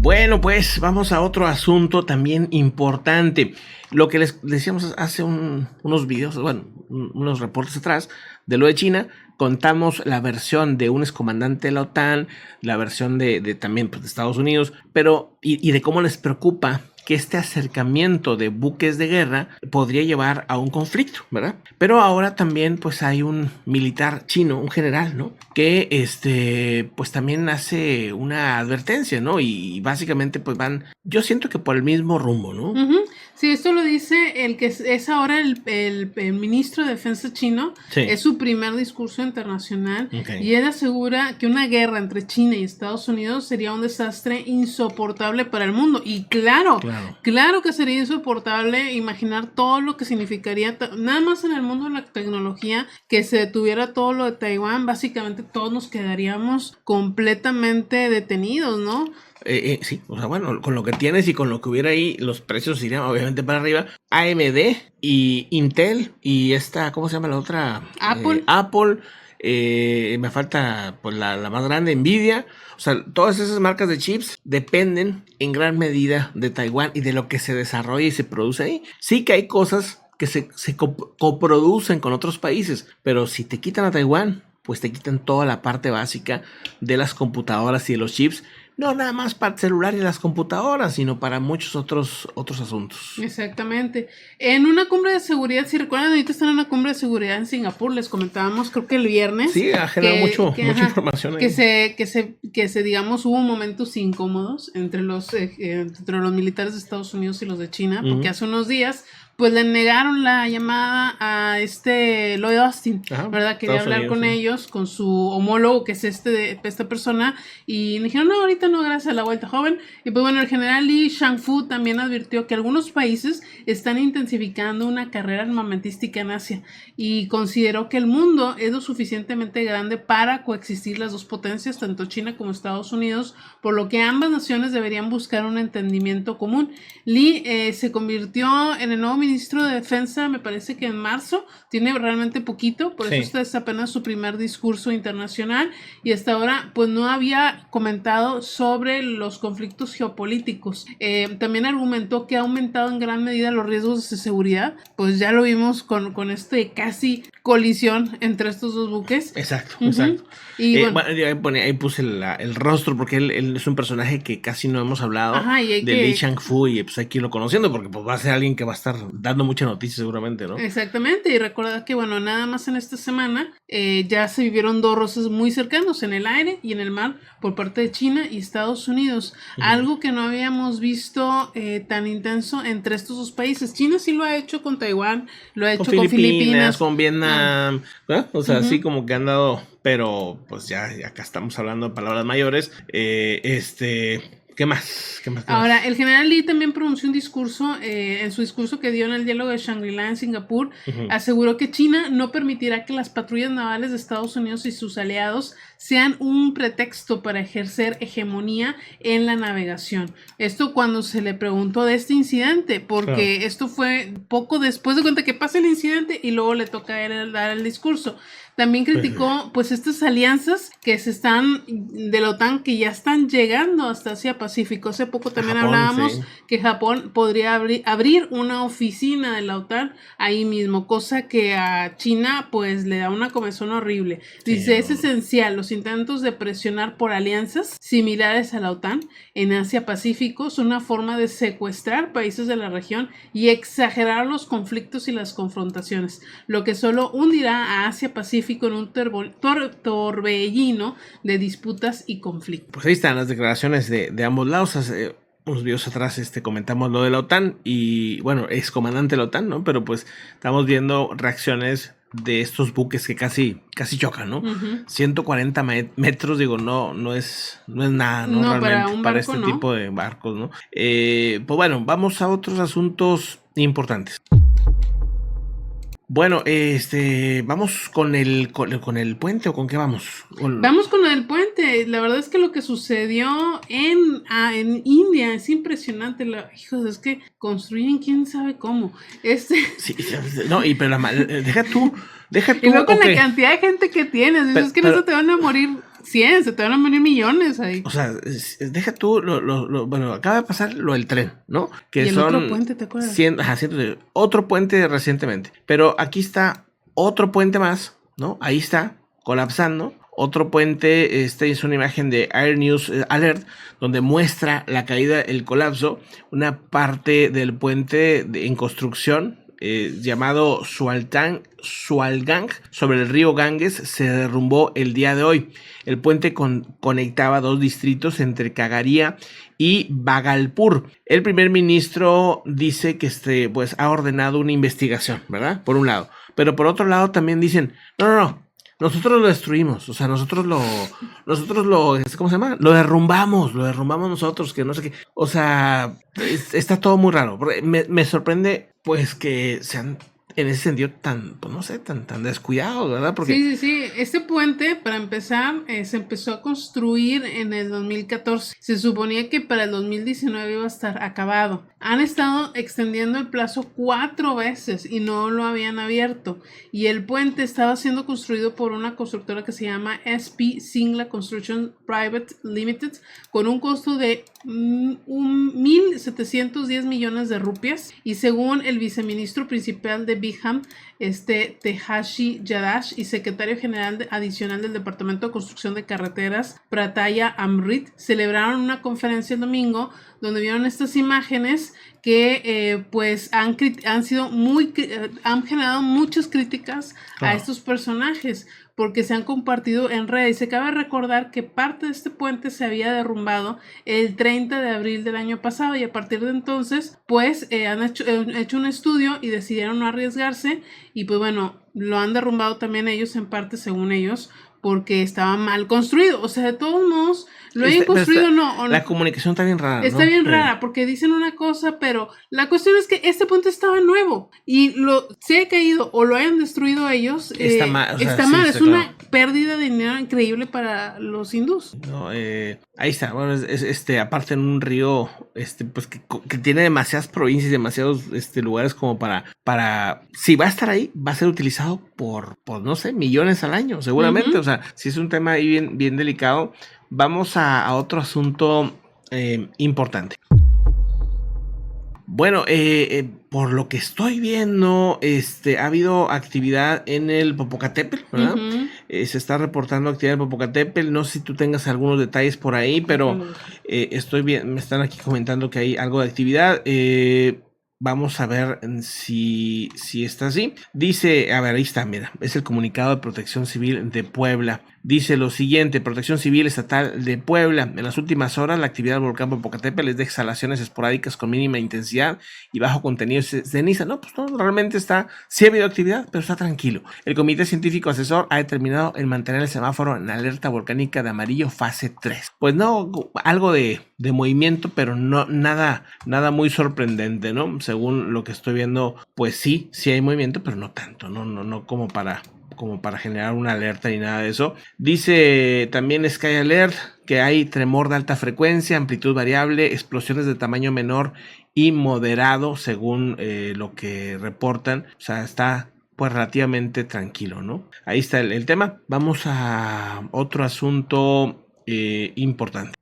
Bueno, pues vamos a otro asunto también importante. Lo que les decíamos hace unos videos, bueno, unos reportes atrás de lo de China, contamos la versión de un excomandante de la OTAN, la versión de también pues, de Estados Unidos, pero y de cómo les preocupa que este acercamiento de buques de guerra podría llevar a un conflicto, ¿verdad? Pero ahora también pues hay un militar chino, un general, ¿no? Que pues también hace una advertencia, ¿no? Y básicamente pues van, yo siento que por el mismo rumbo, ¿no? Uh-huh. Sí, esto lo dice el que es ahora el ministro de Defensa chino. Sí. Es su primer discurso internacional. Okay. Y él asegura que una guerra entre China y Estados Unidos sería un desastre insoportable para el mundo. Y claro que sería insoportable imaginar todo lo que significaría, nada más en el mundo de la tecnología, que se detuviera todo lo de Taiwán. Básicamente todos nos quedaríamos completamente detenidos, ¿no? Sí, o sea, bueno, con lo que tienes y con lo que hubiera ahí, los precios irían obviamente para arriba. AMD y Intel y ¿cómo se llama la otra? Apple. Me falta pues la más grande, Nvidia. O sea, todas esas marcas de chips dependen en gran medida de Taiwán y de lo que se desarrolla y se produce ahí. Sí que hay cosas que se coproducen con otros países, pero si te quitan a Taiwán, pues te quitan toda la parte básica de las computadoras y de los chips. No nada más para el celular y las computadoras, sino para muchos otros asuntos. Exactamente. En una cumbre de seguridad, si recuerdan, ahorita están en una cumbre de seguridad en Singapur, les comentábamos, creo que el viernes. Sí, ha generado mucha información. Que se, digamos, hubo momentos incómodos entre los militares de Estados Unidos y los de China, porque hace unos días pues le negaron la llamada a Lloyd Austin, ¿verdad? Quería hablar con ellos, con su homólogo, que es esta persona, y le dijeron, no, ahorita no, gracias a la vuelta, joven. Y pues bueno, el general Li Shangfu también advirtió que algunos países están intensificando una carrera armamentística en Asia, y consideró que el mundo es lo suficientemente grande para coexistir las dos potencias, tanto China como Estados Unidos, por lo que ambas naciones deberían buscar un entendimiento común. Li se convirtió en el nuevo ministro de Defensa, me parece que en marzo, tiene realmente poquito, por eso este es apenas su primer discurso internacional, y hasta ahora pues no había comentado sobre los conflictos geopolíticos. También argumentó que ha aumentado en gran medida los riesgos de seguridad, pues ya lo vimos con casi colisión entre estos dos buques. Exacto. Y bueno, ahí puse el rostro, porque él es un personaje que casi no hemos hablado, de Li Shangfu, y pues hay que irlo conociendo, porque pues va a ser alguien que va a estar dando mucha noticia seguramente, ¿no? Exactamente, y recordad que bueno, nada más en esta semana ya se vivieron dos roces muy cercanos en el aire y en el mar por parte de China y Estados Unidos, algo que no habíamos visto tan intenso entre estos dos países. China sí lo ha hecho con Taiwán, lo ha hecho con Filipinas, con Vietnam, o sea, así como que han dado, pero pues ya acá estamos hablando de palabras mayores. ¿Qué más? Ahora, el general Li también pronunció un discurso, en su discurso que dio en el diálogo de Shangri-La en Singapur, aseguró que China no permitirá que las patrullas navales de Estados Unidos y sus aliados sean un pretexto para ejercer hegemonía en la navegación. Esto cuando se le preguntó de este incidente, porque esto fue poco después de cuenta que pasa el incidente y luego le toca a él dar el discurso. También criticó pues estas alianzas que se están de la OTAN, que ya están llegando hasta Asia Pacífico. Hace poco también hablábamos que Japón podría abrir una oficina de la OTAN ahí mismo, cosa que a China pues le da una comezón horrible. Dice, es esencial, los intentos de presionar por alianzas similares a la OTAN en Asia Pacífico son una forma de secuestrar países de la región y exagerar los conflictos y las confrontaciones, lo que solo hundirá a Asia Pacífico en un torbellino de disputas y conflictos. Pues ahí están las declaraciones de ambos lados. Unos videos atrás comentamos lo de la OTAN y bueno, es comandante de la OTAN, ¿no? Pero pues estamos viendo reacciones de estos buques que casi chocan, ¿no? 140 metros, digo, no es nada, ¿no? Realmente para este tipo de barcos, ¿no? Pues bueno, vamos a otros asuntos importantes. Bueno, vamos con el puente, ¿o con qué vamos? Vamos con el puente. La verdad es que lo que sucedió en India es impresionante. Hijos, es que construyen quién sabe cómo. Sí, no, pero deja tú. Y luego con la cantidad de gente que tienes, es que no se te van a morir 100, se te van a venir millones ahí. O sea, deja tú, bueno, acaba de pasar lo del tren, ¿no? Que y el son otro puente, ¿te acuerdas? Otro puente recientemente. Pero aquí está otro puente más, ¿no? Ahí está, colapsando. Otro puente, esta es una imagen de Air News Alert, donde muestra la caída, el colapso, una parte del puente en construcción, llamado Sualgang, sobre el río Ganges, se derrumbó el día de hoy. El puente conectaba dos distritos entre Kagaria y Bhagalpur. El primer ministro dice que pues ha ordenado una investigación, ¿verdad? Por un lado. Pero por otro lado también dicen, no, nosotros lo destruimos, o sea, nosotros lo, ¿cómo se llama? Lo derrumbamos nosotros, que no sé qué. O sea, está todo muy raro. Me sorprende, pues, que sean en ese sentido tan, pues no sé, tan descuidados, ¿verdad? Porque sí. Este puente, para empezar, se empezó a construir en el 2014. Se suponía que para el 2019 iba a estar acabado. Han estado extendiendo el plazo 4 veces y no lo habían abierto. Y el puente estaba siendo construido por una constructora que se llama SP Singla Construction Private Limited, con un costo de 1.710 millones de rupias. Y según el viceministro principal de Biham, Tejashi Yadash, y secretario general adicional del Departamento de Construcción de Carreteras, Prataya Amrit, celebraron una conferencia el domingo donde vieron estas imágenes que pues han generado muchas críticas a estos personajes, porque se han compartido en redes. Se cabe recordar que parte de este puente se había derrumbado el 30 de abril del año pasado, y a partir de entonces pues han hecho un estudio y decidieron no arriesgarse, y pues bueno, lo han derrumbado también ellos en parte, según ellos, porque estaba mal construido. O sea, de todos modos, lo hayan construido o no. La comunicación está bien rara, Está bien rara, porque dicen una cosa, pero la cuestión es que este puente estaba nuevo y se ha caído o lo hayan destruido ellos. Está mal. Está mal, es una pérdida de dinero increíble para los hindús. No, ahí está. Bueno, aparte en un río, pues que tiene demasiadas provincias, demasiados lugares como para si va a estar ahí, va a ser utilizado por no sé, millones al año, seguramente. O sea, si es un tema ahí bien delicado. Vamos a otro asunto importante. Bueno, por lo que estoy viendo, ha habido actividad en el Popocatépetl, ¿verdad? Se está reportando actividad en el Popocatépetl. No sé si tú tengas algunos detalles por ahí, pero estoy bien. Me están aquí comentando que hay algo de actividad. Vamos a ver si está así. Dice, a ver, ahí está, mira, es el comunicado de Protección Civil de Puebla. Dice lo siguiente: Protección Civil Estatal de Puebla. En las últimas horas, la actividad del volcán Popocatépetl es de exhalaciones esporádicas con mínima intensidad y bajo contenido de ceniza. No, pues no, realmente sí ha habido actividad, pero está tranquilo. El Comité Científico Asesor ha determinado el mantener el semáforo en alerta volcánica de amarillo fase 3. Pues no, algo de movimiento, pero no nada muy sorprendente, ¿no? Según lo que estoy viendo, pues sí hay movimiento, pero no tanto, no como para generar una alerta ni nada de eso. Dice también Sky Alert que hay tremor de alta frecuencia, amplitud variable, explosiones de tamaño menor y moderado, según lo que reportan. O sea, está pues relativamente tranquilo, ¿no? Ahí está el tema. Vamos a otro asunto importante.